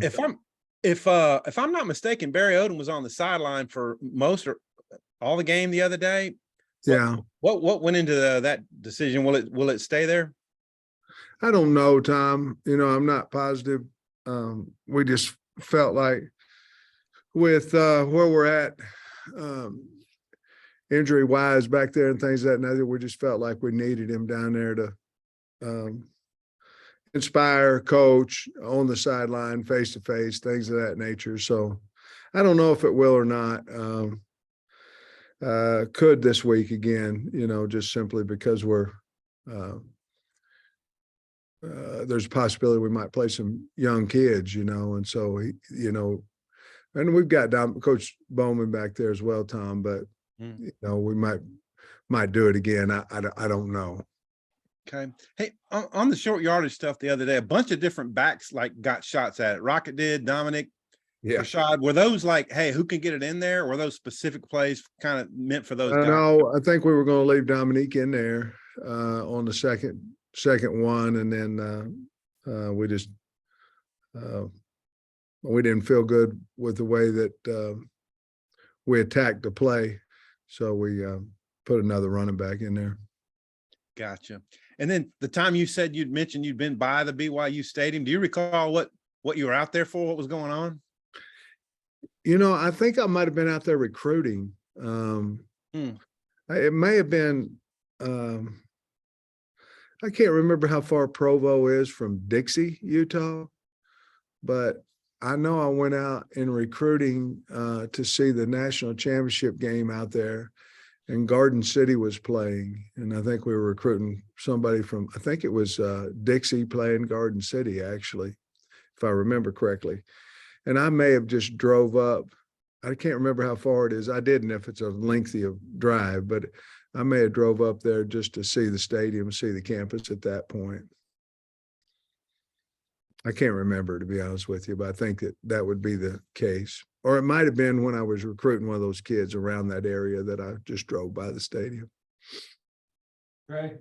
So, If I'm not mistaken, Barry Odom was on the sideline for most or all the game the other day. What went into that decision? Will it stay there? I don't know, Tom. I'm not positive. We just felt like with where we're at, injury wise back there and things of that nature, we just felt like we needed him down there to inspire, coach on the sideline, face to face, things of that nature. So I don't know if it will or not. Could this week again, just simply because we're there's a possibility we might play some young kids, and so and we've got Coach Bowman back there as well, Tom, but we might do it again. I don't know. Okay. Hey, on the short yardage stuff the other day, a bunch of different backs got shots at it. Rocket did, Dominic, Rashad. Were those hey, who can get it in there? Or were those specific plays kind of meant for those guys? No, I think we were going to leave Dominique in there on the second one, and then we just we didn't feel good with the way that we attacked the play, so we put another running back in there. Gotcha. And then the time you said you'd mentioned you'd been by the BYU Stadium, do you recall what you were out there for? What was going on? I think I might have been out there recruiting. It may have been. I can't remember how far Provo is from Dixie, Utah, but I know I went out in recruiting to see the national championship game out there, and Garden City was playing, and I think we were recruiting somebody from, I think it was Dixie playing Garden City, actually, if I remember correctly. And I may have just drove up. I can't remember how far it is. I didn't if it's a lengthy drive, but I may have drove up there just to see the stadium, see the campus at that point. I can't remember, to be honest with you, but I think that would be the case. Or it might have been when I was recruiting one of those kids around that area that I just drove by the stadium. Right.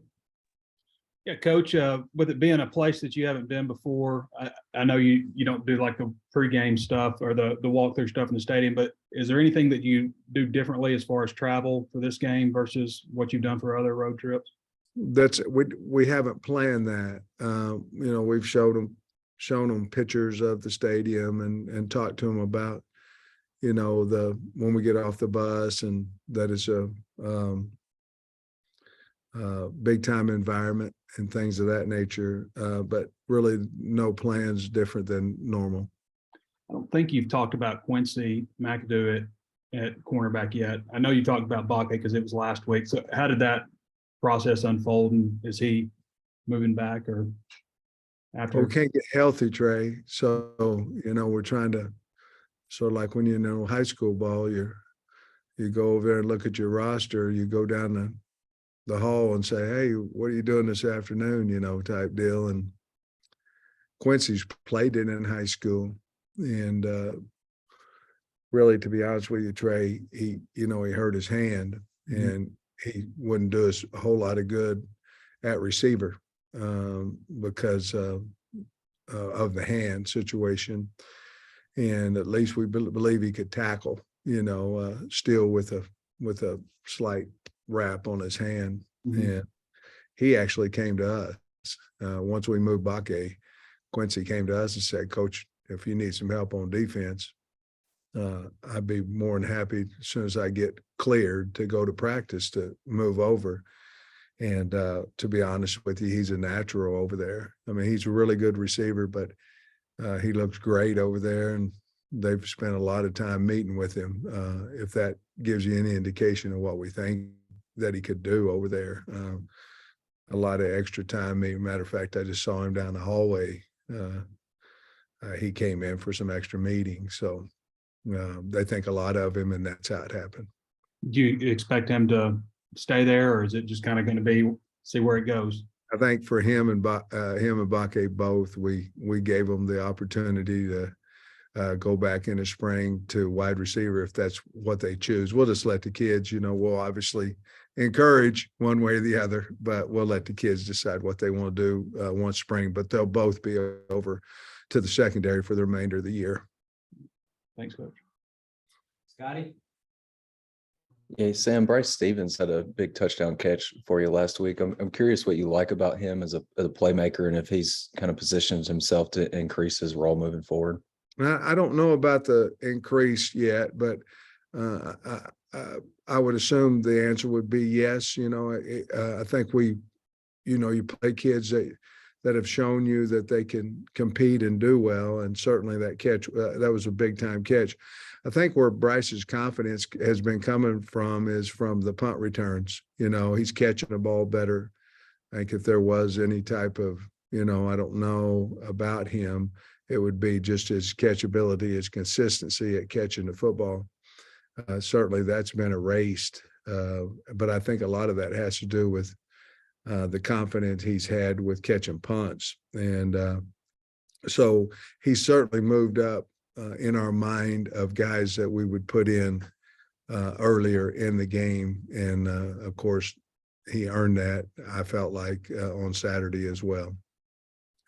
Yeah, Coach, with it being a place that you haven't been before, I know you don't do like the pregame stuff or the walkthrough stuff in the stadium, but is there anything that you do differently as far as travel for this game versus what you've done for other road trips? We haven't planned that. We've shown them pictures of the stadium and talked to them about, when we get off the bus, and that is a big time environment and things of that nature, but really no plans different than normal. I don't think you've talked about Quincy McAdoo at cornerback yet. I know you talked about Bakke because it was last week. So how did that process unfold, and is he moving back or after? We can't get healthy, Trey. So, we're trying to, so like when you know high school ball, you go over there and look at your roster, you go down the hall and say, hey, what are you doing this afternoon, type deal. And Quincy's played it in high school. And really, to be honest with you, Trey, he hurt his hand, and he wouldn't do us a whole lot of good at receiver because of the hand situation. And at least we believe he could tackle, still with a slight wrap on his hand. And he actually came to us once we moved Bakke. Quincy came to us and said, Coach, if you need some help on defense, I'd be more than happy as soon as I get cleared to go to practice to move over. And to be honest with you, he's a natural over there. I mean, he's a really good receiver, but he looks great over there, and they've spent a lot of time meeting with him. If that gives you any indication of what we think that he could do over there, a lot of extra time. Matter of fact, I just saw him down the hallway. He came in for some extra meetings, so they think a lot of him, and that's how it happened. Do you expect him to stay there, or is it just kind of going to be see where it goes? I think for him and Bakke both, we gave them the opportunity to go back in the spring to wide receiver if that's what they choose. We'll just let the kids, we'll obviously encourage one way or the other, but we'll let the kids decide what they want to do once spring. But they'll both be over to the secondary for the remainder of the year. Thanks, Coach. Scotty? Yeah, Sam, Bryce Stevens had a big touchdown catch for you last week. I'm curious what you like about him as a playmaker and if he's kind of positions himself to increase his role moving forward. I don't know about the increase yet, but I would assume the answer would be yes. I think you play kids that have shown you that they can compete and do well, and certainly that catch, that was a big time catch. I think where Bryce's confidence has been coming from is from the punt returns. He's catching the ball better. I think if there was any type of, I don't know about him, it would be just his catchability, his consistency at catching the football. Certainly that's been erased. But I think a lot of that has to do with the confidence he's had with catching punts. And so he's certainly moved up in our mind of guys that we would put in earlier in the game. And of course, he earned that, I felt like, on Saturday as well.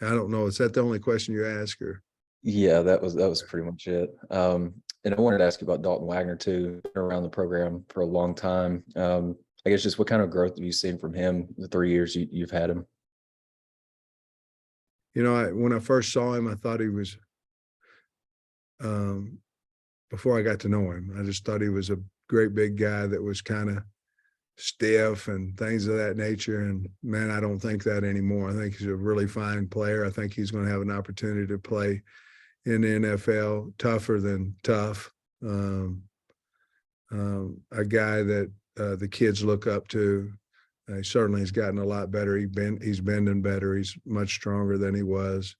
I don't know. Is that the only question you asked, or? Yeah, that was pretty much it. And I wanted to ask you about Dalton Wagner too, been around the program for a long time. I guess just what kind of growth have you seen from him the 3 years you've had him? When I first saw him, I thought he was, before I got to know him, I just thought he was a great big guy that was kind of stiff and things of that nature. And man, I don't think that anymore. I think he's a really fine player. I think he's going to have an opportunity to play in the NFL, tougher than tough. A guy that the kids look up to. He certainly has gotten a lot better. He's bending better. He's much stronger than he was.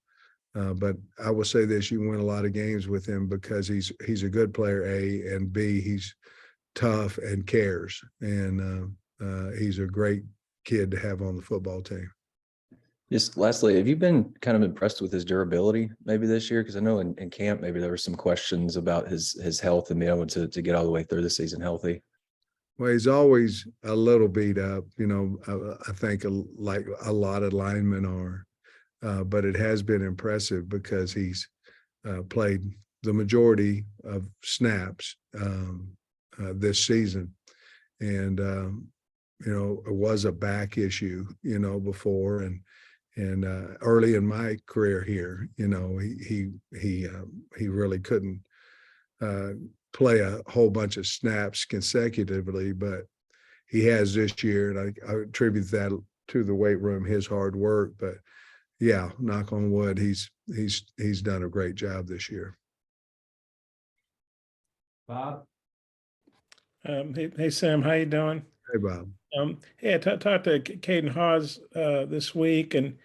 But I will say this: you win a lot of games with him because he's a good player, A, and B, he's tough and cares. And he's a great kid to have on the football team. Just lastly, have you been kind of impressed with his durability maybe this year? Because I know in camp maybe there were some questions about his health and being able to get all the way through the season healthy. Well, he's always a little beat up, I think like a lot of linemen are. But it has been impressive because he's played the majority of snaps this season. And, it was a back issue, before. And early in my career here, he really couldn't play a whole bunch of snaps consecutively, but he has this year, and I attribute that to the weight room, his hard work. But yeah, knock on wood, he's done a great job this year. Bob? Hey Sam, how you doing? Hey, Bob. Hey, I talked to Kaden Haugs this week, and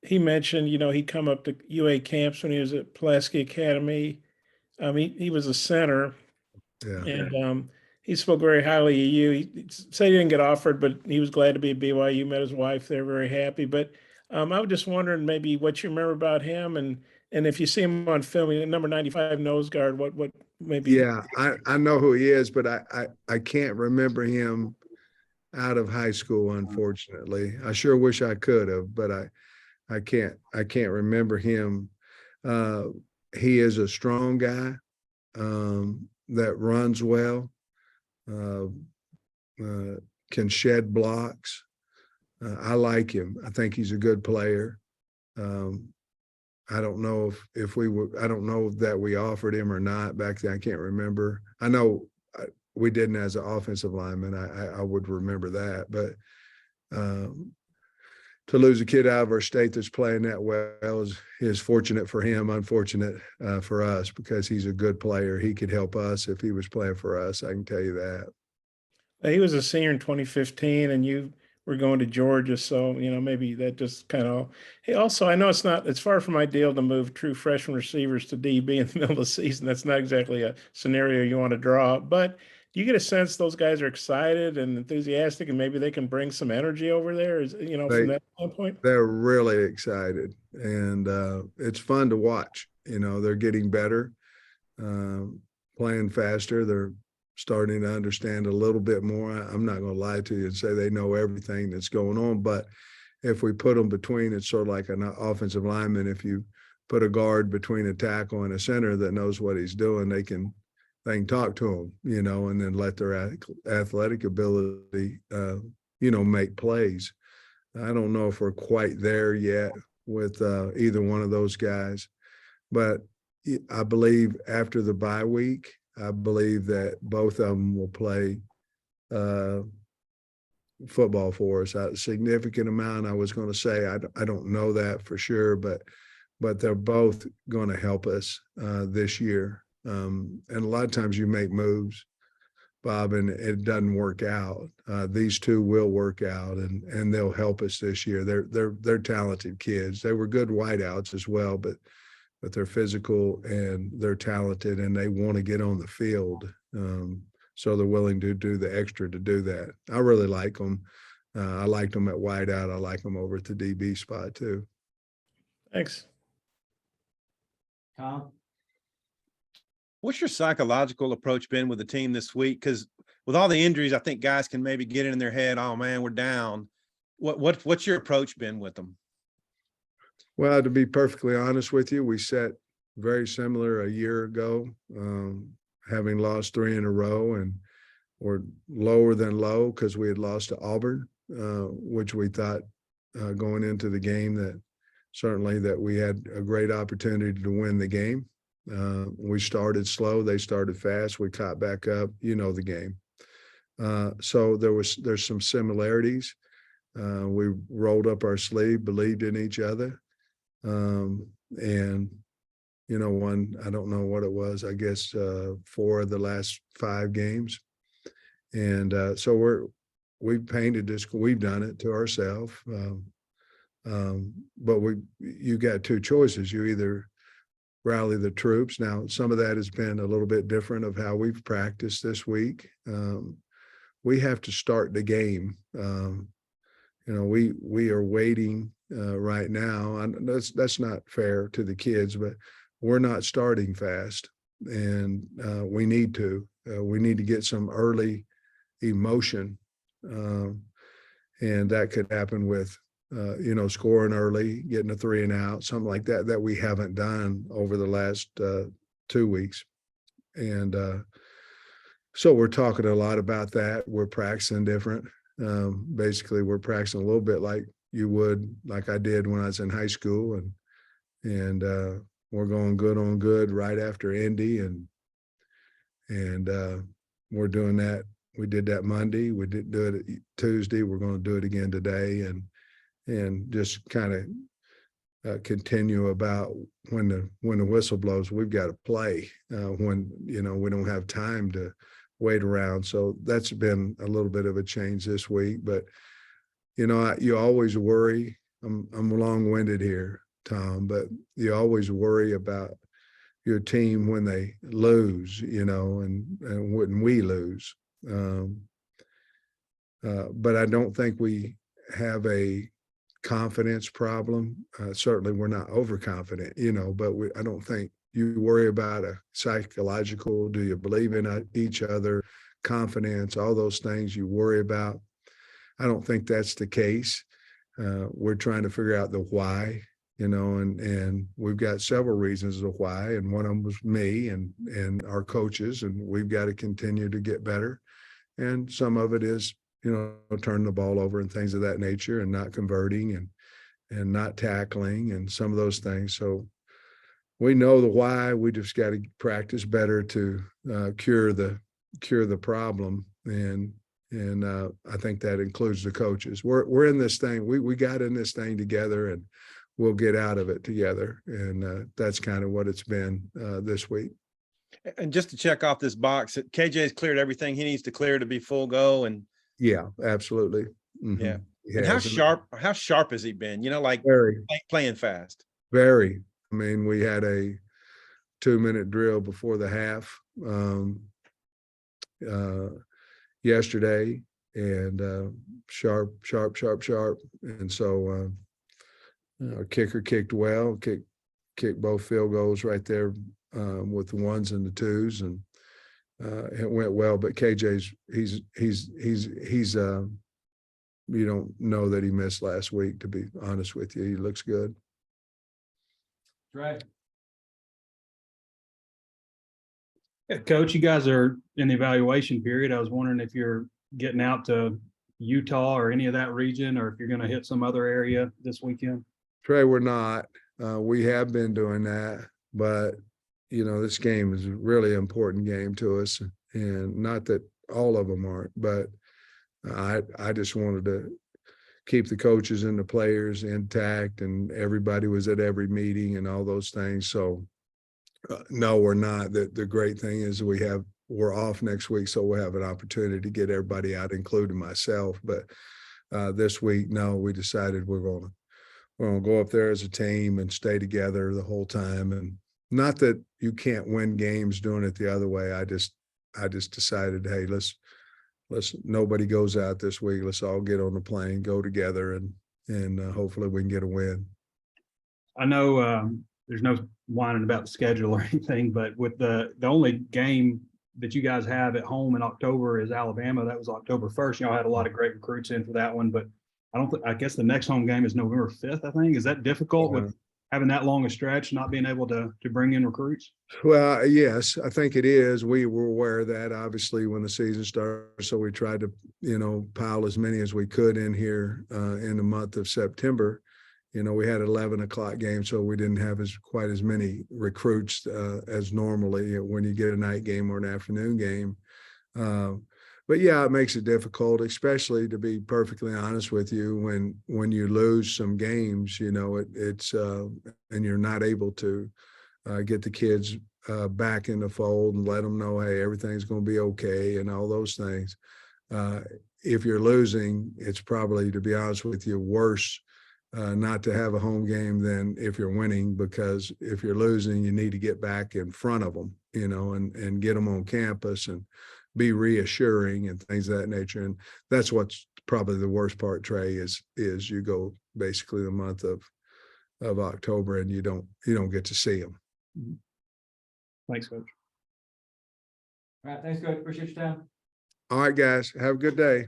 he mentioned, he'd come up to UA camps when he was at Pulaski Academy. He was a center, Yeah. and he spoke very highly of you. He said he didn't get offered, but he was glad to be at BYU. Met his wife; they're very happy. But I was just wondering maybe what you remember about him, and if you see him on film, number 95 nose guard, what maybe? Yeah, I know who he is, but I can't remember him out of high school, unfortunately. I sure wish I could have, but I can't remember him. He is a strong guy that runs well, can shed blocks. I like him. I think he's a good player. I don't know if we were, I don't know that we offered him or not back then. I can't remember. I know we didn't as an offensive lineman. I would remember that, but to lose a kid out of our state that's playing that well is fortunate for him, unfortunate for us, because he's a good player. He could help us if he was playing for us. I can tell you that. He was a senior in 2015, and you were going to Georgia, so maybe that just kind of. Hey, also, I know it's far from ideal to move true freshman receivers to DB in the middle of the season. That's not exactly a scenario you want to draw. But do you get a sense those guys are excited and enthusiastic, and maybe they can bring some energy over there? From that standpoint? They're really excited, and it's fun to watch. They're getting better. playing faster. They're starting to understand a little bit more. I'm not going to lie to you and say they know everything that's going on, but if we put them between, it's sort of like an offensive lineman. If you put a guard between a tackle and a center that knows what he's doing, they can talk to him, you know, and then let their athletic ability, you know, make plays. I don't know if we're quite there yet with either one of those guys, but I believe after the bye week, I believe that both of them will play football for us. A significant amount, I was going to say, I don't know that for sure, but they're both going to help us this year. And a lot of times you make moves, Bob, and it doesn't work out. These two will work out, and they'll help us this year. They're talented kids. They were good wideouts as well, but they're physical and they're talented, and they want to get on the field. So they're willing to do the extra to do that. I really like them. I liked them at wideout. I like them over at the DB spot too. Thanks. Tom? What's your psychological approach been with the team this week? Because with all the injuries, I think guys can maybe get in their head, oh man, we're down. What's your approach been with them? Well, to be perfectly honest with you, we set very similar a year ago, having lost 3 in a row, and we're lower than low because we had lost to Auburn, which we thought going into the game that certainly that we had a great opportunity to win the game. We started slow, they started fast, we caught back up, you know, the game. So there's some similarities. We rolled up our sleeve, believed in each other. And, you know, I don't know what it was, I guess 4 of the last 5 games. And so we've painted this, we've done it to ourselves. But you got 2 choices. You either rally the troops. Now, some of that has been a little bit different of how we've practiced this week. We have to start the game. You know, we are waiting right now. And that's not fair to the kids, but we're not starting fast, and we need to. We need to get some early emotion, and that could happen with you know, scoring early, getting a 3 and out, something like that we haven't done over the last 2 weeks. And so we're talking a lot about that. We're practicing different. Basically, we're practicing a little bit like you would, like I did when I was in high school, and we're going good on good right after Indy, and we're doing that. We did that Monday. We did do it Tuesday. We're going to do it again today, and just kind of continue about when the whistle blows, we've got to play. When, you know, we don't have time to wait around. So that's been a little bit of a change this week. But, you know, you always worry. I'm long-winded here, Tom, but you always worry about your team when they lose, you know, and when we lose. But I don't think we have a confidence problem. Certainly we're not overconfident, you know, but I don't think you worry about a psychological, do you believe in each other, confidence, all those things you worry about. I don't think that's the case. We're trying to figure out the why, you know, and we've got several reasons of why, and one of them was me and our coaches, and we've got to continue to get better. And some of it is, you know, turning the ball over and things of that nature, and not converting and not tackling and some of those things. So we know the why. We just got to practice better to cure the problem. And I think that includes the coaches. We're in this thing. We got in this thing together, and we'll get out of it together. And that's kind of what it's been this week. And just to check off this box, KJ's cleared everything he needs to clear to be full go. And yeah, absolutely. Mm-hmm. Yeah. And how sharp has he been? You know, like very playing fast. Very. I mean, we had a 2-minute drill before the half yesterday, and sharp. And so our kicker kicked well, kicked both field goals right there with the ones and the twos, and it went well. But KJ's you don't know that he missed last week, to be honest with you. He looks good. Dre. Yeah, Coach, you guys are in the evaluation period. I was wondering if you're getting out to Utah or any of that region, or if you're going to hit some other area this weekend. Trey, we're not. We have been doing that, but this game is a really important game to us, and not that all of them aren't, but I just wanted to keep the coaches and the players intact, and everybody was at every meeting and all those things. So no, we're not. The great thing is we're off next week, so we'll have an opportunity to get everybody out, including myself. But this week, no, we decided we're going to go up there as a team and stay together the whole time. And not that you can't win games doing it the other way. I just decided, hey, let's nobody goes out this week. Let's all get on the plane, go together, and hopefully we can get a win. I know there's no whining about the schedule or anything, but with the only game that you guys have at home in October is Alabama. That was October 1st. Y'all had a lot of great recruits in for that one, but I guess the next home game is November 5th, I think. Is that difficult with having that long a stretch, not being able to bring in recruits? Well, yes, I think it is. We were aware of that, obviously, when the season started. So we tried to, pile as many as we could in here in the month of September. We had 11 o'clock game, so we didn't have quite as many recruits as normally when you get a night game or an afternoon game. But yeah, it makes it difficult, especially, to be perfectly honest with you, when you lose some games, it's and you're not able to get the kids back in the fold and let them know, hey, everything's going to be okay and all those things. If you're losing, it's probably, to be honest with you, worse not to have a home game than if you're winning, because if you're losing, you need to get back in front of them, and get them on campus and be reassuring and things of that nature. And that's what's probably the worst part, Trey, is you go basically the month of October and you don't get to see them. Thanks, Coach. All right, thanks, Coach. Appreciate your time. All right, guys, have a good day.